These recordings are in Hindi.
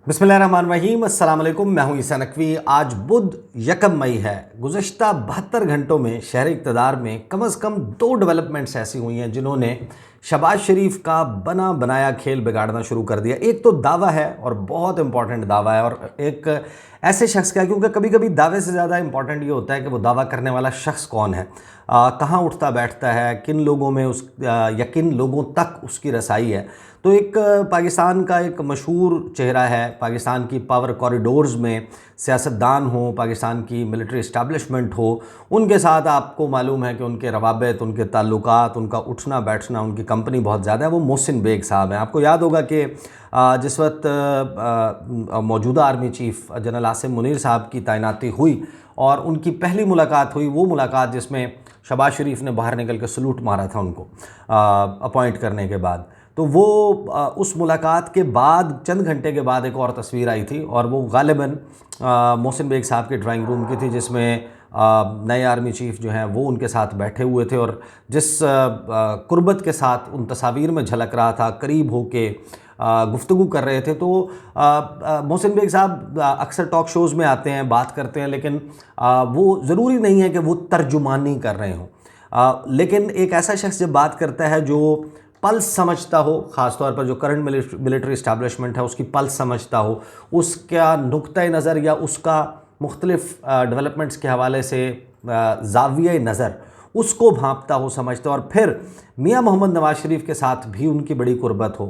बिस्मिल्लाहिर्रहमानिर्रहीम, अस्सलाम वालेकुम। मैं हूं ईसा नकवी। आज बुध 1 मई है। गुज़श्ता 72 घंटों में शहर इक़्तिदार में कम अज़ कम 2 डेवलपमेंट्स ऐसी हुई हैं जिन्होंने शहबाज शरीफ का बना बनाया खेल बिगाड़ना शुरू कर दिया। एक तो दावा है और बहुत इंपॉर्टेंट दावा है, और एक ऐसे शख्स का है, क्योंकि कभी कभी दावे से ज़्यादा इंपॉर्टेंट ये होता है कि वो दावा करने वाला शख्स कौन है, कहाँ उठता बैठता है, किन लोगों में या किन लोगों तक उसकी रसाई है। तो एक पाकिस्तान का एक मशहूर चेहरा है, पाकिस्तान की पावर कॉरिडोर्स में सियासतदान हो, पाकिस्तान की मिलिट्री इस्टेब्लिशमेंट हो, उनके साथ आपको मालूम है कि उनके रवाबित, उनके ताल्लुकात, उनका उठना बैठना, उनकी कंपनी बहुत ज़्यादा है। वो मोहसिन बेग साहब हैं। आपको याद होगा कि जिस वक्त मौजूदा army chief general Asim Munir साहब की तैनाती हुई और उनकी पहली मुलाकात हुई, वो मुलाकात जिसमें शहबाज शरीफ ने बाहर निकल के सलूट मारा था उनको अपॉइंट करने के बाद, तो वो उस मुलाकात के बाद चंद घंटे के बाद एक और तस्वीर आई थी, और वो गालिबन मोहसिन बेग साहब के ड्राइंग रूम की थी, जिसमें नए आर्मी चीफ जो हैं वो उनके साथ बैठे हुए थे, और जिस कुर्बत के साथ उन तस्वीर में झलक रहा था, करीब होके गुफ्तगू कर रहे थे। तो मोहसिन बेग साहब अक्सर टॉक शोज़ में आते हैं, बात करते हैं, लेकिन वो ज़रूरी नहीं है कि वो तर्जुमानी कर रहे हों। लेकिन एक ऐसा शख्स जब बात करता है जो पल्स समझता हो, ख़ासतौर पर जो करंट मिलिट्री इस्टेब्लिशमेंट है उसकी पल्स समझता हो, उसका नुक्ता नज़र या उसका मुख्तलिफ़ डेवलपमेंट्स के हवाले से ज़ाविया नज़र उसको भांपता हो, समझता हो, और फिर मियां मोहम्मद नवाज शरीफ के साथ भी उनकी बड़ी कुर्बत हो,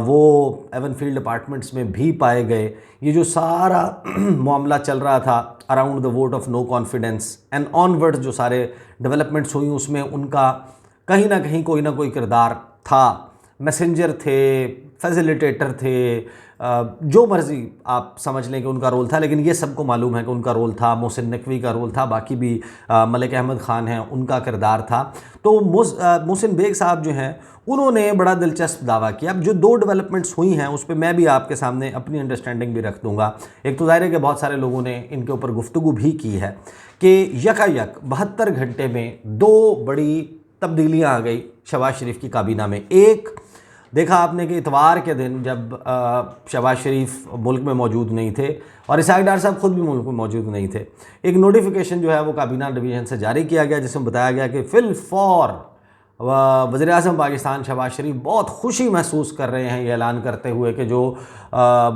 वो एवनफील्ड अपार्टमेंट्स में भी पाए गए। ये जो सारा मामला चल रहा था around the vote of no confidence and onward, जो सारे डेवलपमेंट्स हुई उसमें उनका कहीं ना कोई किरदार था। मैसेंजर थे, फैसिलिटेटर थे, जो मर्ज़ी आप समझ लें कि उनका रोल था, लेकिन ये सबको मालूम है कि उनका रोल था, मोहसिन नकवी का रोल था, बाकी भी मलिक अहमद ख़ान हैं, उनका किरदार था। तो मोहसिन बेग साहब जो हैं उन्होंने बड़ा दिलचस्प दावा किया। अब जो 2 डेवलपमेंट्स हुई हैं उस पर मैं भी आपके सामने अपनी अंडरस्टैंडिंग भी रख दूँगा। एक तो ज़ाहिर है कि बहुत सारे लोगों ने इनके ऊपर गुफ्तगू भी की है कि यकायक 72 घंटे में 2 बड़ी तब्दीलियाँ आ गई शहबाज शरीफ की काबीना में। एक देखा आपने कि इतवार के दिन जब शहबाज शरीफ मुल्क में मौजूद नहीं थे और इसहाक डार साहब ख़ुद भी मुल्क में मौजूद नहीं थे, एक नोटिफिकेशन जो है वो काबीना डिवीज़न से जारी किया गया, जिसमें बताया गया कि फिल फौर वज़ीर-ए-आज़म पाकिस्तान शहबाज शरीफ बहुत खुशी महसूस कर रहे हैं, ये ऐलान करते हुए कि जो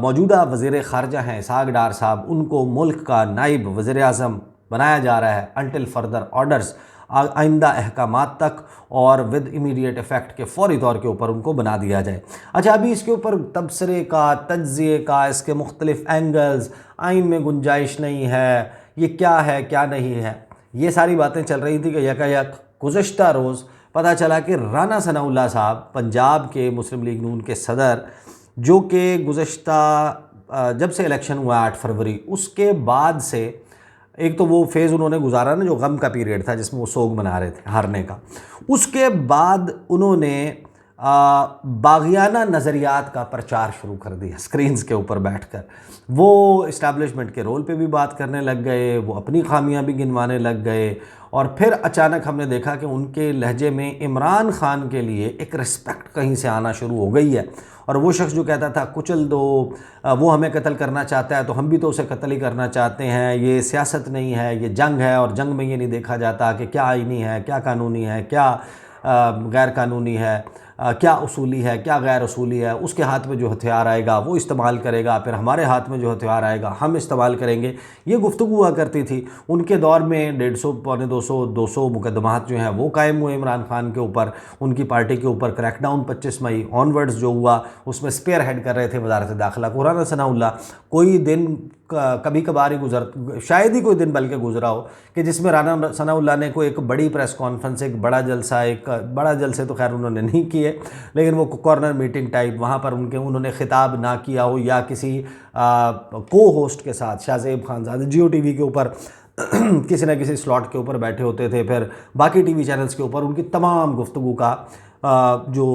मौजूदा वज़ीर ख़ारजा हैं इसहाक डार साहब, उनको मुल्क का नायब वज़ीर-ए-आज़म बनाया जा रहा है अनटिल फर्दर ऑर्डर्स, आइंदा अहकामात तक, और विद इमीडिएट इफ़ेक्ट के फ़ौरी तौर के ऊपर उनको बना दिया जाए। अच्छा, अभी इसके ऊपर तबसरे का, तज्ज़िये का, इसके मुख्तलिफ़ एंगल्स, आइन में गुंजाइश नहीं है, ये क्या है क्या नहीं है, ये सारी बातें चल रही थी कि यकायक गुज़श्ता रोज़ पता चला कि राना सनाउल्लाह साहब, पंजाब के मुस्लिम लीग नून के सदर, जो कि गुज़श्ता जब से इलेक्शन हुआ 8 फरवरी, उसके बाद से एक तो वो फेज़ उन्होंने गुजारा ना, जो गम का पीरियड था जिसमें वो सोग मना रहे थे हारने का, उसके बाद उन्होंने बाग़ियाना नज़रियात का प्रचार शुरू कर दिया स्क्रीन्स के ऊपर बैठकर। वो इस्टेब्लिशमेंट के रोल पे भी बात करने लग गए, वो अपनी खामियां भी गिनवाने लग गए, और फिर अचानक हमने देखा कि उनके लहजे में इमरान ख़ान के लिए एक रिस्पेक्ट कहीं से आना शुरू हो गई है। और वो शख्स जो कहता था कुचल दो, वो हमें कत्ल करना चाहता है तो हम भी तो उसे कत्ल ही करना चाहते हैं, ये सियासत नहीं है, ये जंग है, और जंग में ये नहीं देखा जाता कि क्या आईनी है, क्या कानूनी है, क्या गैर कानूनी है, क्या उसूली है, क्या गैर उसूली है, उसके हाथ में जो हथियार आएगा वो इस्तेमाल करेगा, फिर हमारे हाथ में जो हथियार आएगा हम इस्तेमाल करेंगे, ये गुफ्तगू हुआ करती थी। उनके दौर में 150, पौने 200 मुकदमात जो हैं वो कायम हुए इमरान ख़ान के ऊपर, उनकी पार्टी के ऊपर क्रैकडाउन 25 मई ऑनवर्ड्स जो हुआ उसमें स्पेयर हेड कर रहे थे वज़ारत दाखिला राना सनाउल्लाह। कोई दिन कभी कभार ही शायद ही कोई दिन बल्कि गुजरा हो कि जिसमें राना सनाउल्लाह ने कोई एक बड़ी प्रेस कॉन्फ्रेंस, एक बड़ा जलसा, एक बड़ा जलसे तो खैर उन्होंने नहीं किए, लेकिन वो कॉर्नर मीटिंग टाइप वहाँ पर उन्होंने ख़िताब ना किया हो, या किसी को होस्ट के साथ, शाहज़ेब खानज़ादे जियो टीवी के ऊपर किसी न किसी स्लॉट के ऊपर बैठे होते थे, फिर बाकी टीवी चैनल्स के ऊपर उनकी तमाम गुफ्तगू का जो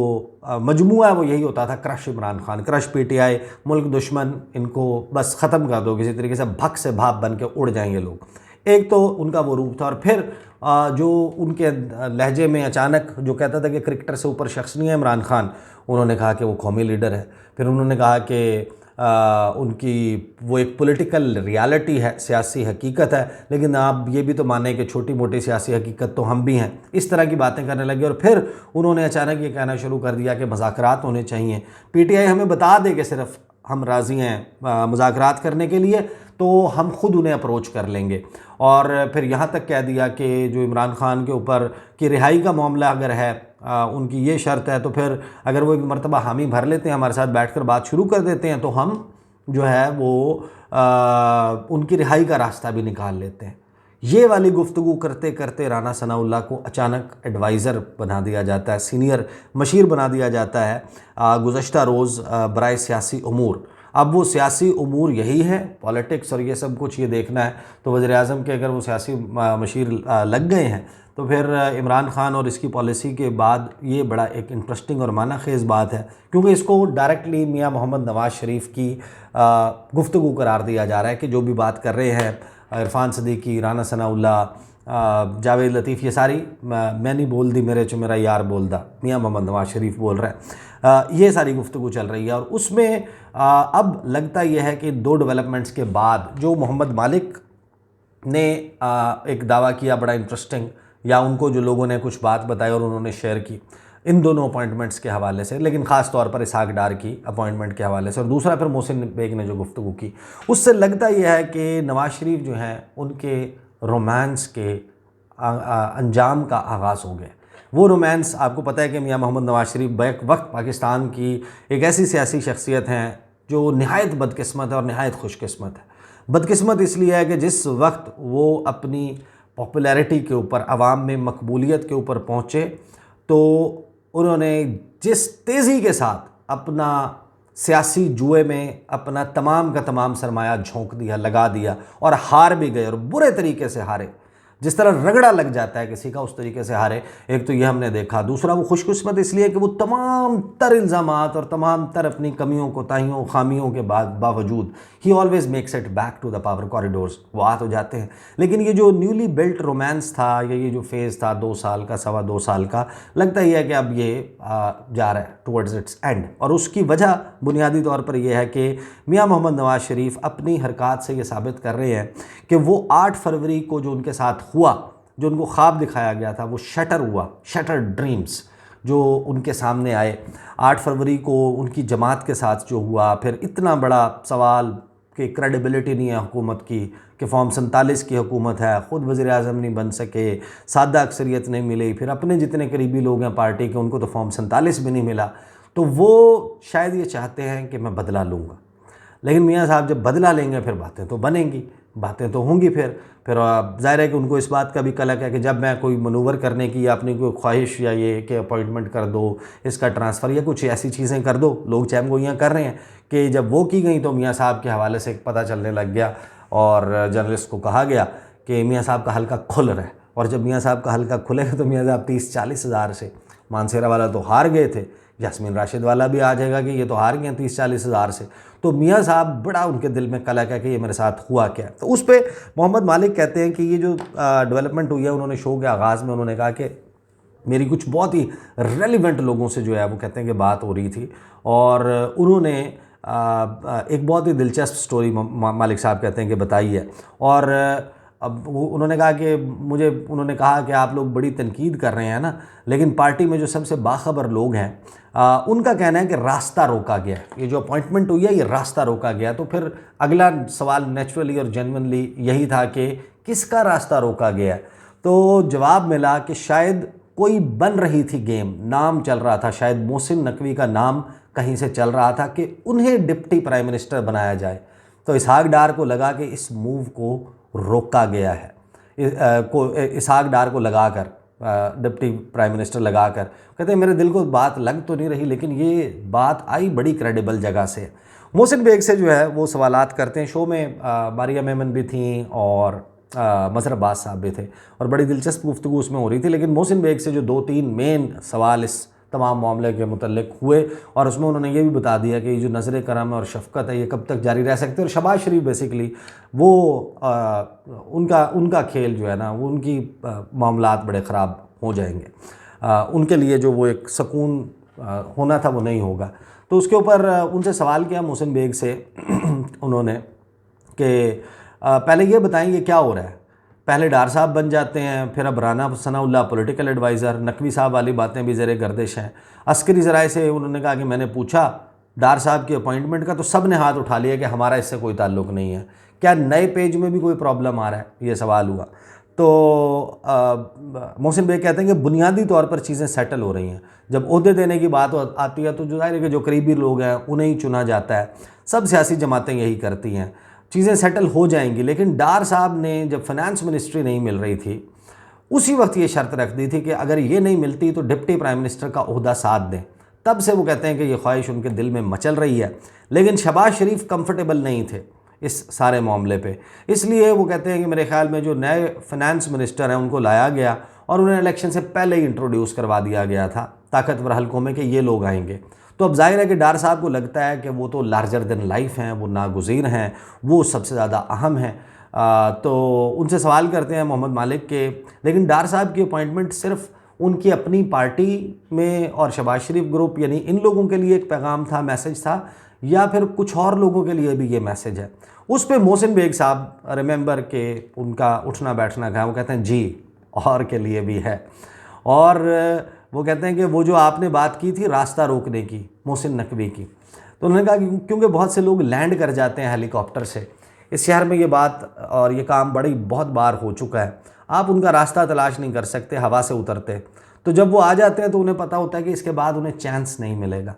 मजमूआ है वो यही होता था, crush Imran Khan, crush PTI, मुल्क दुश्मन, इनको बस ख़त्म कर दो किसी तरीके से, भक से भाप बन के उड़ जाएंगे लोग। एक तो उनका वो रूप था, और फिर जो उनके लहजे में अचानक जो कहता था कि क्रिकेटर से ऊपर शख्स नहीं है इमरान खान, उन्होंने कहा कि वो कौमी लीडर है। फिर उन्होंने कहा कि उनकी वो एक पॉलिटिकल रियलिटी है, सियासी हकीकत है, लेकिन आप ये भी तो माने कि छोटी मोटी सियासी हकीकत तो हम भी हैं। इस तरह की बातें करने लगे और फिर उन्होंने अचानक ये कहना शुरू कर दिया कि मुज़ाकरात होने चाहिए। पीटीआई हमें बता दे कि सिर्फ हम राज़ी हैं मुज़ाकरात करने के लिए, तो हम खुद उन्हें अप्रोच कर लेंगे। और फिर यहाँ तक कह दिया कि जो इमरान खान के ऊपर की रिहाई का मामला अगर है, उनकी ये शर्त है, तो फिर अगर वो एक मरतबा हामी भर लेते हैं, हमारे साथ बैठकर बात शुरू कर देते हैं, तो हम जो है वो उनकी रिहाई का रास्ता भी निकाल लेते हैं। ये वाली गुफ्तगू करते करते राना सनाउल्लाह को अचानक एडवाइज़र बना दिया जाता है, सीनियर मशीर बना दिया जाता है गुज़श्ता रोज़ बराए सियासी उमूर। अब वो सियासी उमूर यही है, पॉलिटिक्स और ये सब कुछ ये देखना है, तो वज़ीर-ए-आज़म के अगर वो सियासी मशीर लग गए हैं, तो फिर इमरान खान और इसकी पॉलिसी के बाद ये बड़ा एक इंटरेस्टिंग और माना-खेज़ बात है, क्योंकि इसको डायरेक्टली मियां मोहम्मद नवाज़ शरीफ की गुफ्तगू करार दिया जा रहा है कि जो भी बात कर रहे हैं इरफान सदीकी, राना सनाउल्लाह, जावेद लतीफ़, ये सारी मैं नहीं बोल दी मेरे चो मेरा यार बोल दा, मियां मोहम्मद नवाज़ शरीफ बोल रहे हैं। ये सारी गुफ्तगू चल रही है और उसमें अब लगता यह है कि 2 डेवलपमेंट्स के बाद जो मोहम्मद मालिक ने एक दावा किया बड़ा इंटरेस्टिंग, या उनको जो लोगों ने कुछ बात बताई और उन्होंने शेयर की इन दोनों अपॉइंटमेंट्स के हवाले से, लेकिन ख़ास तौर पर इसहाक डार की अपॉइंटमेंट के हवाले से, और दूसरा फिर मोहसिन बेग ने जो गुफ्तगू की, उससे लगता यह है कि नवाज़ शरीफ जो हैं उनके रोमांस के अंजाम का आगाज़ हो गया। वो रोमांस, आपको पता है कि मियां मोहम्मद नवाज़ शरीफ बैक वक्त पाकिस्तान की एक ऐसी सियासी शख्सियत हैं जो नहायत बदकिस्मत है और नहायत खुशकिस्मत है। बदकिस्मत इसलिए है कि जिस वक्त वो अपनी पॉपुलैरिटी के ऊपर, आवाम में मकबूलियत के ऊपर पहुँचे, तो उन्होंने जिस तेज़ी के साथ अपना सियासी जुए में अपना तमाम का तमाम सरमाया झोंक दिया, लगा दिया, और हार भी गए और बुरे तरीके से हारे। जिस तरह रगड़ा लग जाता है किसी का, उस तरीके से हारे। एक तो ये हमने देखा, दूसरा वो खुशकिस्मत इसलिए कि वो तमाम तर इल्ज़ामात और तमाम तर अपनी कमियों, कोताहियों, खामियों के बावजूद ही always makes it back to the power corridors, वो आ तो जाते हैं। लेकिन ये जो न्यूली बिल्ट रोमांस था, या ये जो फेज़ था 2 साल का, 2.25 साल का, लगता ही है कि अब ये जा रहा है टुवर्ड्स इट्स एंड। और उसकी वजह बुनियादी तौर पर यह है कि मियां मोहम्मद नवाज़ शरीफ अपनी हरकत से ये साबित कर रहे हैं कि वो 8 फरवरी को जो उनके साथ हुआ, जो उनको ख्वाब दिखाया गया था, वो शटर हुआ, शटर ड्रीम्स जो उनके सामने आए 8 फरवरी को उनकी जमात के साथ जो हुआ, फिर इतना बड़ा सवाल कि क्रेडिबिलिटी नहीं है हुकूमत की, कि फॉर्म 47 की हुकूमत है, ख़ुद वज़ीर-ए-आज़म नहीं बन सके, सादा अक्सरियत नहीं मिली, फिर अपने जितने करीबी लोग हैं पार्टी के उनको तो फॉर्म 47 भी नहीं मिला, तो वो शायद ये चाहते हैं कि मैं बदला लूँगा। लेकिन मियाँ साहब जब बदला लेंगे फिर बातें तो बनेंगी, बातें तो होंगी। फिर ज़ाहिर है कि उनको इस बात का भी कलक है कि जब मैं कोई मनूवर करने की, या अपनी कोई ख्वाहिश, या ये कि अपॉइंटमेंट कर दो, इसका ट्रांसफ़र, या कुछ ऐसी चीज़ें कर दो, लोग चैम गोइयाँ कर रहे हैं, कि जब वो की गई तो मियाँ साहब के हवाले से पता चलने लग गया और जर्नलिस्ट को कहा गया कि मियाँ साहब का हल्का खुल रहा है। और जब मियाँ साहब का हल्का खुलेगा तो मियाँ साहब 30-40 हज़ार से, मानसेरा वाला तो हार गए थे, यास्मीन राशिद वाला भी आ जाएगा कि ये तो हार गए 30-40 हज़ार से, तो मियाँ साहब बड़ा उनके दिल में कलक है कि ये मेरे साथ हुआ क्या। तो उस पर मोहम्मद मालिक कहते हैं कि ये जो डेवलपमेंट हुई है, उन्होंने शो के आगाज़ में उन्होंने कहा कि मेरी कुछ बहुत ही रेलिवेंट लोगों से जो है वो कहते हैं कि बात हो रही थी, और उन्होंने एक बहुत ही दिलचस्प स्टोरी मालिक साहब कहते हैं कि बताई है। और अब उन्होंने कहा कि उन्होंने कहा कि आप लोग बड़ी तनकीद कर रहे हैं ना, लेकिन पार्टी में जो सबसे बाखबर लोग हैं उनका कहना है कि रास्ता रोका गया है, ये जो अपॉइंटमेंट हुई है ये रास्ता रोका गया। तो फिर अगला सवाल नेचुरली और जेन्युइनली यही था कि किसका रास्ता रोका गया। तो जवाब मिला कि शायद कोई बन रही थी गेम, नाम चल रहा था, शायद मोहसिन नकवी का नाम कहीं से चल रहा था कि उन्हें डिप्टी प्राइम मिनिस्टर बनाया जाए। तो इसहाक डार को लगा कि इस मूव को रोका गया है, इसहाक डार को लगाकर, डिप्टी प्राइम मिनिस्टर लगाकर, कहते हैं मेरे दिल को बात लग तो नहीं रही, लेकिन ये बात आई बड़ी क्रेडिबल जगह से। मोहसिन बेग से जो है वो सवालात करते हैं, शो में मारिया मेमन भी थी और मज़हर अब्बास साहब भी थे, और बड़ी दिलचस्प गुफ्तगू उसमें हो रही थी। लेकिन मोहसिन बेग से जो 2-3 मेन सवाल इस तमाम मामले के मुतल्लिक हुए, और उसमें उन्होंने ये भी बता दिया कि ये जो नज़र करम और शफ़क़त है ये कब तक जारी रह सकती है। और शहबाज शरीफ बेसिकली वो उनका खेल जो है ना, वो उनकी मामलात बड़े ख़राब हो जाएंगे, उनके लिए जो वो एक सुकून होना था वो नहीं होगा। तो उसके ऊपर उनसे सवाल किया मोहसिन बेग से उन्होंने कि पहले ये बताएं ये क्या हो रहा है, पहले डार साहब बन जाते हैं, फिर अब राना सनाउल्लाह पॉलिटिकल एडवाइज़र, नकवी साहब वाली बातें भी ज़रे गर्दिश हैं। अस्करी ज़राए से उन्होंने कहा कि मैंने पूछा डार साहब की अपॉइंटमेंट का तो सब ने हाथ उठा लिया कि हमारा इससे कोई ताल्लुक़ नहीं है, क्या नए पेज में भी कोई प्रॉब्लम आ रहा है, ये सवाल हुआ। तो मोहसिन बेग कहते हैं कि बुनियादी तौर पर चीज़ें सेटल हो रही हैं। जब ओहदे देने की बात आती है तो जो जाहिर है कि जो करीबी लोग हैं उन्हें ही चुना जाता है, सब सियासी जमातें यही करती हैं, चीज़ें सेटल हो जाएंगी। लेकिन डार साहब ने जब फाइनेंस मिनिस्ट्री नहीं मिल रही थी उसी वक्त ये शर्त रख दी थी कि अगर ये नहीं मिलती तो डिप्टी प्राइम मिनिस्टर का ओहदा साथ दें। तब से वो कहते हैं कि ये ख्वाहिश उनके दिल में मचल रही है, लेकिन शहबाज शरीफ कंफर्टेबल नहीं थे इस सारे मामले पे, इसलिए वो कहते हैं कि मेरे ख्याल में जो नए फाइनेंस मिनिस्टर हैं उनको लाया गया और उन्हें इलेक्शन से पहले ही इंट्रोड्यूस करवा दिया गया था ताकतवर हलकों में कि ये लोग आएंगे। तो अब जाहिर है कि डार साहब को लगता है कि वो तो लार्जर देन लाइफ हैं, वो नागुज़ीर हैं, वो सबसे ज़्यादा अहम हैं। तो उनसे सवाल करते हैं मोहम्मद मालिक के, लेकिन डार साहब की अपॉइंटमेंट सिर्फ उनकी अपनी पार्टी में और शहबाज शरीफ ग्रुप यानी इन लोगों के लिए एक पैगाम था, मैसेज था, या फिर कुछ और लोगों के लिए भी ये मैसेज है? उस पर मोहसिन बेग साहब रिमेंबर के उनका उठना बैठना था, वो कहते हैं जी और के लिए भी है। और वो कहते हैं कि वो जो आपने बात की थी रास्ता रोकने की मोहसिन नकवी की, तो उन्होंने कहा कि क्योंकि बहुत से लोग लैंड कर जाते हैं हेलीकॉप्टर से, इस शहर में ये बात और ये काम बहुत बार हो चुका है, आप उनका रास्ता तलाश नहीं कर सकते हवा से उतरते, तो जब वो आ जाते हैं तो उन्हें पता होता है कि इसके बाद उन्हें चांस नहीं मिलेगा।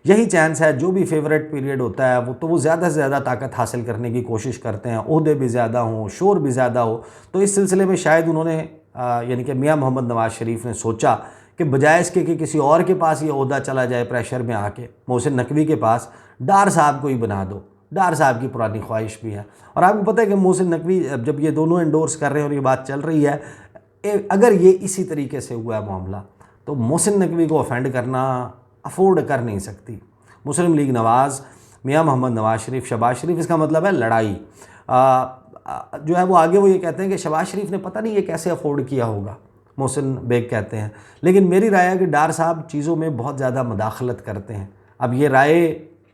यही चांस है, जो भी फेवरेट पीरियड होता है वो ज़्यादा से ज़्यादा ताकत हासिल करने की कोशिश करते हैं, ओहदे भी ज़्यादा हों, शोर भी ज़्यादा हो। तो इस सिलसिले में शायद उन्होंने यानी कि मियां मोहम्मद नवाज़ शरीफ ने सोचा कि बजाय इसके कि किसी और के पास ये ओहदा चला जाए प्रेशर में आके, मोहसिन नकवी के पास डार साहब को ही बना दो। डार साहब की पुरानी ख्वाहिश भी है, और आपको पता है कि मोहसिन नकवी जब ये दोनों एंडोर्स कर रहे हैं और ये बात चल रही है, अगर ये इसी तरीके से हुआ है मामला तो मोहसिन नकवी को ऑफेंड करना अफोर्ड कर नहीं सकती मुस्लिम लीग नवाज़, मियां मोहम्मद नवाज़ शरीफ, शहबाज शरीफ। इसका मतलब है लड़ाई जो है वो आगे वो ये कहते हैं कि शहबाज शरीफ ने पता नहीं ये कैसे अफोर्ड किया होगा, मोहसिन बेग कहते हैं। लेकिन मेरी राय है कि डार साहब चीज़ों में बहुत ज़्यादा मुदाखलत करते हैं। अब ये राय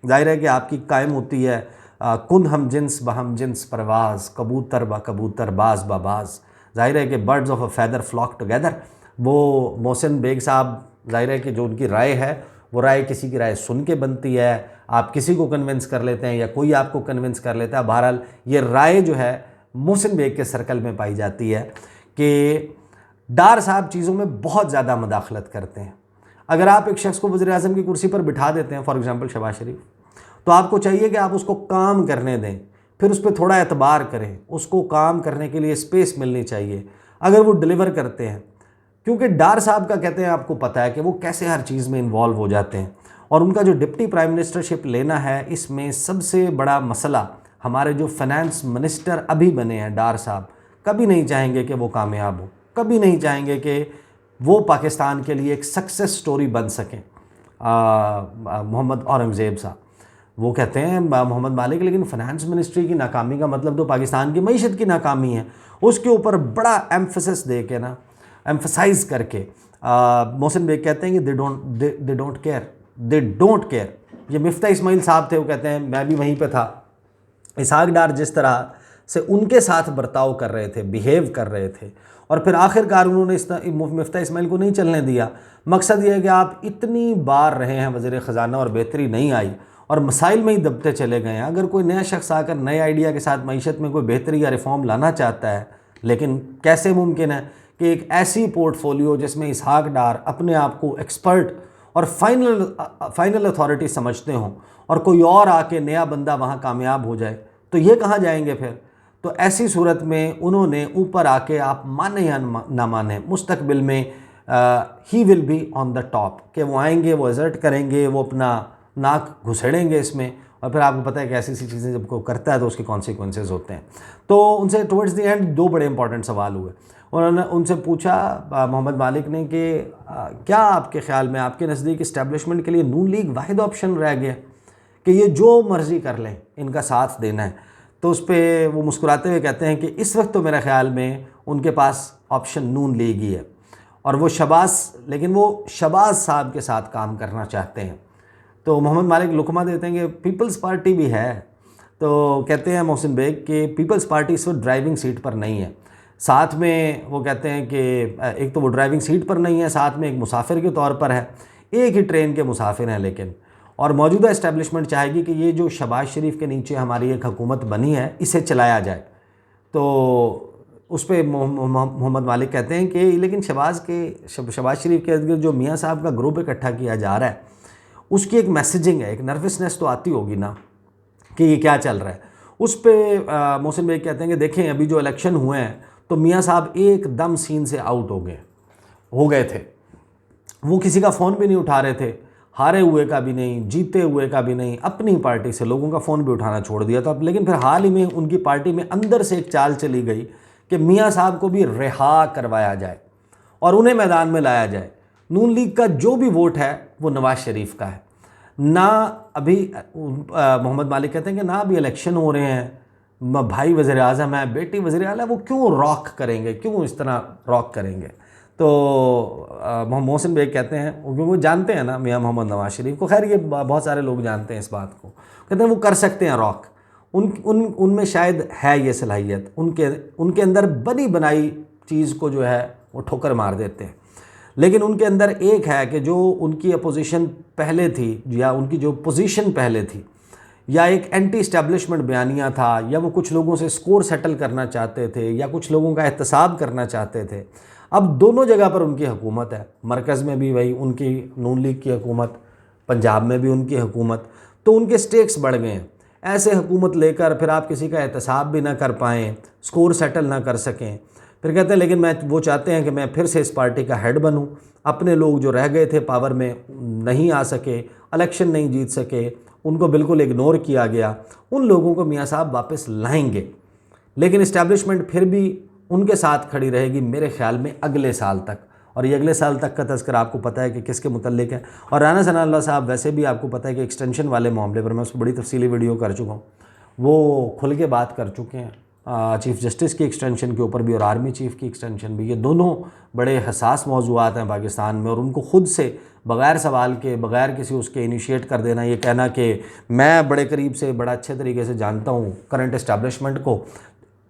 जाहिर है कि आपकी कायम होती है कुन हम जिन्स बहम जिन्स परवाज़, कबूतर ब कबूतर बाज बाज। जाहिर है कि birds of a feather flock together. वो मोहसिन बेग साहब जाहिर है कि जो उनकी राय है वो राय किसी की राय सुन के बनती है, आप किसी को कन्विंस कर लेते हैं या कोई आपको कन्विंस कर लेता है। बहरहाल ये राय जो है मोहसिन बेग के सर्कल में पाई जाती है कि डार साहब चीज़ों में बहुत ज़्यादा मुदाखलत करते हैं। अगर आप एक शख्स को वज़ीर-ए-आज़म की कुर्सी पर बिठा देते हैं, फॉर एग्ज़ाम्पल शहबाज शरीफ, तो आपको चाहिए कि आप उसको काम करने दें, फिर उस पर थोड़ा एतबार करें, उसको काम करने के लिए स्पेस मिलनी चाहिए अगर वो डिलीवर करते हैं। क्योंकि डार साहब का कहते हैं आपको पता है कि वो कैसे हर चीज़ में इन्वॉल्व हो जाते हैं, और उनका जो डिप्टी प्राइम मिनिस्टरशिप लेना है, इसमें सबसे बड़ा मसला हमारे जो फाइनेंस मिनिस्टर अभी बने हैं डार साहब, कभी नहीं चाहेंगे कि वो कामयाब हो, कभी नहीं चाहेंगे कि वो पाकिस्तान के लिए एक सक्सेस स्टोरी बन सकें। मोहम्मद औरंगज़ेब साहब वो कहते हैं मोहम्मद मालिक, लेकिन फाइनेंस मिनिस्ट्री की नाकामी का मतलब तो पाकिस्तान की मईशत की नाकामी है। उसके ऊपर बड़ा एम्फेसिस दे के ना, एम्फसाइज करके मोहसिन बेग कहते हैं कि दे डोंट केयर। ये मिफ्ता इस्माइल साहब थे, वो कहते हैं मैं भी वहीं पे था, इसहाक डार जिस तरह से उनके साथ बर्ताव कर रहे थे, बिहेव कर रहे थे, और फिर आखिरकार उन्होंने मिफ्ता इस्माइल को नहीं चलने दिया। मकसद ये है कि आप इतनी बार रहे हैं वज़ीर ख़जाना और बेहतरी नहीं आई और मसाइल में ही दबते चले गए हैं। अगर कोई नया शख्स आकर नए आइडिया के साथ मईशत में कोई बेहतरी या रिफॉर्म लाना चाहता है, लेकिन कैसे मुमकिन है कि एक ऐसी पोर्टफोलियो जिसमें इसहाक डार अपने आप को एक्सपर्ट और फाइनल अथॉरिटी समझते हों और कोई और आके नया बंदा वहाँ कामयाब हो जाए, तो ये कहाँ जाएंगे फिर? तो ऐसी सूरत में उन्होंने ऊपर आके, आप माने या ना माने, मुस्तकबिल में he will be on the top, कि वो आएंगे, वो एजर्ट करेंगे, वो अपना नाक घुसेड़ेंगे इसमें, और फिर आपको पता है कि ऐसी सी चीज़ें जब को करता है तो उसके कॉन्सिक्वेंसेस होते हैं। तो उनसे टुवर्ड्स द एंड दो बड़े इंपॉर्टेंट सवाल हुए। उन्होंने उनसे पूछा मोहम्मद मालिक ने कि क्या आपके ख़्याल में, आपके नज़दीक इस्टेब्लिशमेंट के लिए नून लीग वाहिद ऑप्शन रह गया कि ये जो मर्ज़ी कर लें, इनका साथ देना है? तो उस पर वो मुस्कुराते हुए कहते हैं कि इस वक्त तो मेरे ख़्याल में उनके पास ऑप्शन नून लीग ही है, और वो शहबाज साहब के साथ काम करना चाहते हैं। तो मोहम्मद मालिक लुकमा देते हैं कि पीपल्स पार्टी भी है। तो कहते हैं मोहसिन बेग कि पीपल्स पार्टी इस वक्त ड्राइविंग सीट पर नहीं है। साथ में वो कहते हैं कि एक तो वो ड्राइविंग सीट पर नहीं है, साथ में एक मुसाफिर के तौर पर है, एक ही ट्रेन के मुसाफिर हैं लेकिन। और मौजूदा इस्टेब्लिशमेंट चाहेगी कि ये जो शहबाज शरीफ के नीचे हमारी एक हुकूमत बनी है इसे चलाया जाए। तो उस पर मोहम्मद मालिक कहते हैं कि लेकिन शहबाज शरीफ के इर्द गिर्द जो मियाँ साहब का ग्रुप इकट्ठा किया जा रहा है उसकी एक मैसेजिंग है, एक नर्वसनेस तो आती होगी ना कि ये क्या चल रहा है। उस पर मोहसिन बेग कहते हैं कि देखें अभी जो इलेक्शन हुए हैं तो मियाँ साहब एकदम सीन से आउट हो गए थे। वो किसी का फ़ोन भी नहीं उठा रहे थे, हारे हुए का भी नहीं, जीते हुए का भी नहीं, अपनी पार्टी से लोगों का फ़ोन भी उठाना छोड़ दिया था। लेकिन फिर हाल ही में उनकी पार्टी में अंदर से एक चाल चली गई कि मियाँ साहब को भी रिहा करवाया जाए और उन्हें मैदान में लाया जाए। नून लीग का जो भी वोट है वो नवाज़ शरीफ का है ना। अभी मोहम्मद मालिक कहते हैं कि ना अभी इलेक्शन हो रहे हैं, भाई वज़ीर आज़म है, बेटी वज़ीर आला है, वो क्यों रॉक करेंगे, क्यों इस तरह रॉक करेंगे। तो मोहसिन बेग कहते हैं क्योंकि वो जानते हैं ना मियाँ मोहम्मद नवाज़ शरीफ को, खैर ये बहुत सारे लोग जानते हैं इस बात को, कहते हैं वो कर सकते हैं रॉक, उनमें शायद है ये सलाहियत, उनके अंदर बनी बनाई चीज़ को जो है वो ठोकर मार देते हैं। लेकिन उनके अंदर एक है कि जो उनकी अपोजिशन पहले थी या उनकी जो पोजीशन पहले थी या एक एंटी इस्टेब्लिशमेंट बयानिया था या वो कुछ लोगों से स्कोर सेटल करना चाहते थे या कुछ लोगों का एहतसाब करना चाहते थे, अब दोनों जगह पर उनकी हुकूमत है। मरकज़ में भी वही उनकी नून लीग की हुकूमत, पंजाब में भी उनकी हुकूमत, तो उनके स्टेक्स बढ़ गए हैं। ऐसे हुकूमत लेकर फिर आप किसी का एहतसाब भी ना कर पाएँ, स्कोर सेटल ना कर सकें। फिर कहते हैं लेकिन वो चाहते हैं कि मैं फिर से इस पार्टी का हेड बनूं। अपने लोग जो रह गए थे पावर में नहीं आ सके, इलेक्शन नहीं जीत सके, उनको बिल्कुल इग्नोर किया गया, उन लोगों को मियाँ साहब वापस लाएंगे। लेकिन इस्टेब्लिशमेंट फिर भी उनके साथ खड़ी रहेगी मेरे ख्याल में अगले साल तक। और ये अगले साल तक का तज़किरा आपको पता है कि किसके मुतल्लिक है। और राना सनाउल्लाह साहब वैसे भी आपको पता है कि एक्सटेंशन वाले मामले पर मैं उस पर बड़ी तफसीली वीडियो कर चुका हूँ, वो खुल के बात कर चुके हैं चीफ़ जस्टिस की एक्सटेंशन के ऊपर भी और आर्मी चीफ़ की एक्सटेंशन भी। ये दोनों बड़े हसास मौज़ूआत हैं पाकिस्तान में, और उनको ख़ुद से बग़ैर सवाल के, बग़ैर किसी उसके इनिशिएट कर देना, ये कहना कि मैं बड़े करीब से बड़ा अच्छे तरीके से जानता हूँ करंट इस्टेब्लिशमेंट को,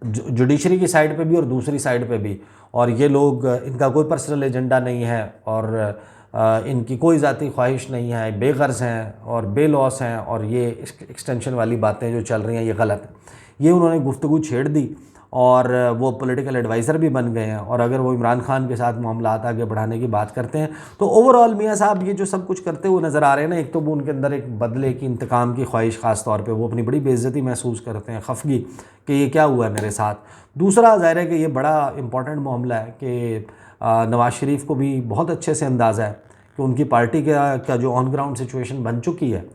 जुडिशरी की साइड पे भी और दूसरी साइड पे भी, और ये लोग, इनका कोई पर्सनल एजेंडा नहीं है और इनकी कोई ज़ाती ख्वाहिश नहीं है, बेगर्ज़ हैं और बेलॉस हैं, और ये एक्सटेंशन वाली बातें जो चल रही हैं ये गलत है। ये उन्होंने गुफ्तगू छेड़ दी और वो पॉलिटिकल एडवाइज़र भी बन गए हैं। और अगर वो इमरान खान के साथ मामलात आगे बढ़ाने की बात करते हैं तो ओवरऑल मियाँ साहब ये जो सब कुछ करते हुए नज़र आ रहे हैं ना, एक तो वो उनके अंदर एक बदले की, इंतकाम की ख्वाहिश, ख़ास तौर पे वो अपनी बड़ी बेइज्जती महसूस करते हैं, खफगी कि ये क्या हुआ है मेरे साथ। दूसरा ज़ाहिर है कि ये बड़ा इंपॉर्टेंट मामला है कि नवाज़ शरीफ को भी बहुत अच्छे से अंदाज़ा है कि उनकी पार्टी का जो ऑन ग्राउंड सिचुएशन बन चुकी है,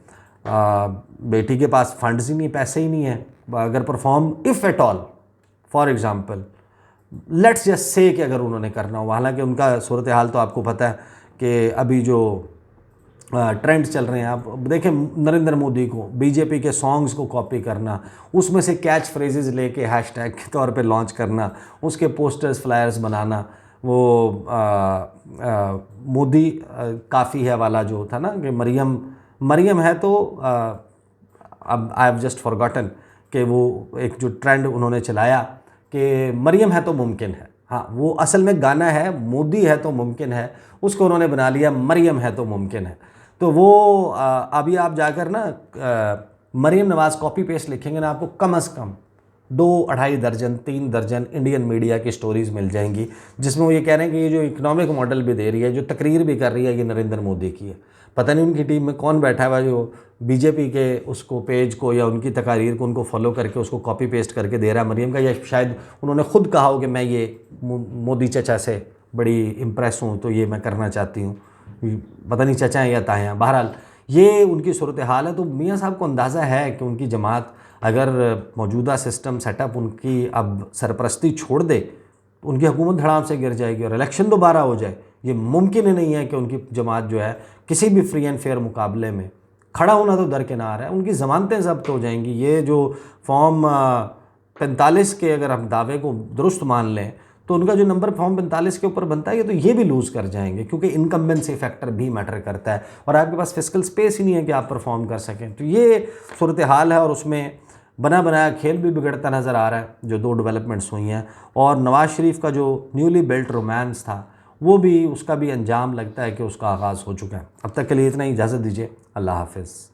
बेटी के पास फंड्स ही नहीं, पैसे ही नहीं है। अगर perform if at all for example let's just say कि अगर उन्होंने करना हो, हालांकि उनका सूरत हाल तो आपको पता है कि अभी जो ट्रेंड चल रहे हैं, आप देखें नरेंद्र मोदी को बीजेपी के सॉन्ग्स को कॉपी करना, उसमें से कैच फ्रेजेस लेके हैशटैग के तौर पे लॉन्च करना, उसके पोस्टर्स फ्लायर्स बनाना, वो मोदी काफ़ी है वाला जो था ना कि मरियम है, तो अब आई हैव जस्ट फॉरगॉटन कि वो एक जो ट्रेंड उन्होंने चलाया कि मरियम है तो मुमकिन है, हाँ वो असल में गाना है मोदी है तो मुमकिन है, उसको उन्होंने बना लिया मरियम है तो मुमकिन है। तो वो अभी आप जाकर ना मरियम नवाज़ कॉपी पेस्ट लिखेंगे ना, आपको कम से कम 2-2.5 दर्जन 3 दर्जन इंडियन मीडिया की स्टोरीज़ मिल जाएंगी जिसमें वो ये कह रहे हैं कि ये जो इकोनॉमिक मॉडल भी दे रही है, जो तकरीर भी कर रही है, ये नरेंद्र मोदी की है। पता नहीं उनकी टीम में कौन बैठा हुआ जो बीजेपी के उसको पेज को या उनकी तकारीर को उनको फॉलो करके उसको कॉपी पेस्ट करके दे रहा है मरियम का, या शायद उन्होंने ख़ुद कहा हो कि मैं ये मोदी चचा से बड़ी इम्प्रेस हूँ तो ये मैं करना चाहती हूँ, पता नहीं चचा हैं या ताएँ हैं। बहरहाल ये उनकी सूरत हाल है। तो मियाँ साहब को अंदाज़ा है कि उनकी जमात अगर मौजूदा सिस्टम सेटअप उनकी अब सरपरस्ती छोड़ दे, उनकी हुकूमत धड़ाम से गिर जाएगी और इलेक्शन दोबारा हो जाए। ये मुमकिन ही नहीं है कि उनकी जमात जो है किसी भी फ्री एंड फेयर मुकाबले में खड़ा होना तो दरकिनार है, उनकी ज़मानतें ज़ब्त हो जाएंगी। ये जो फॉर्म 45 के अगर हम दावे को दुरुस्त मान लें तो उनका जो नंबर फॉर्म 45 के ऊपर बनता है तो ये भी लूज़ कर जाएंगे, क्योंकि इनकम्बेंसी फैक्टर भी मैटर करता है और आपके पास फिजिकल स्पेस ही नहीं है कि आप परफॉर्म कर सकें। तो ये सूरत हाल है और उसमें बना बनाया खेल भी बिगड़ता नज़र आ रहा है जो 2 डेवलपमेंट्स हुई हैं। और नवाज़ शरीफ का जो न्यूली बिल्ट रोमांस था वो भी, उसका भी अंजाम लगता है कि उसका आगाज़ हो चुका है। अब तक के लिए इतना ही, इजाज़त दीजिए, अल्लाह हाफ़िज़।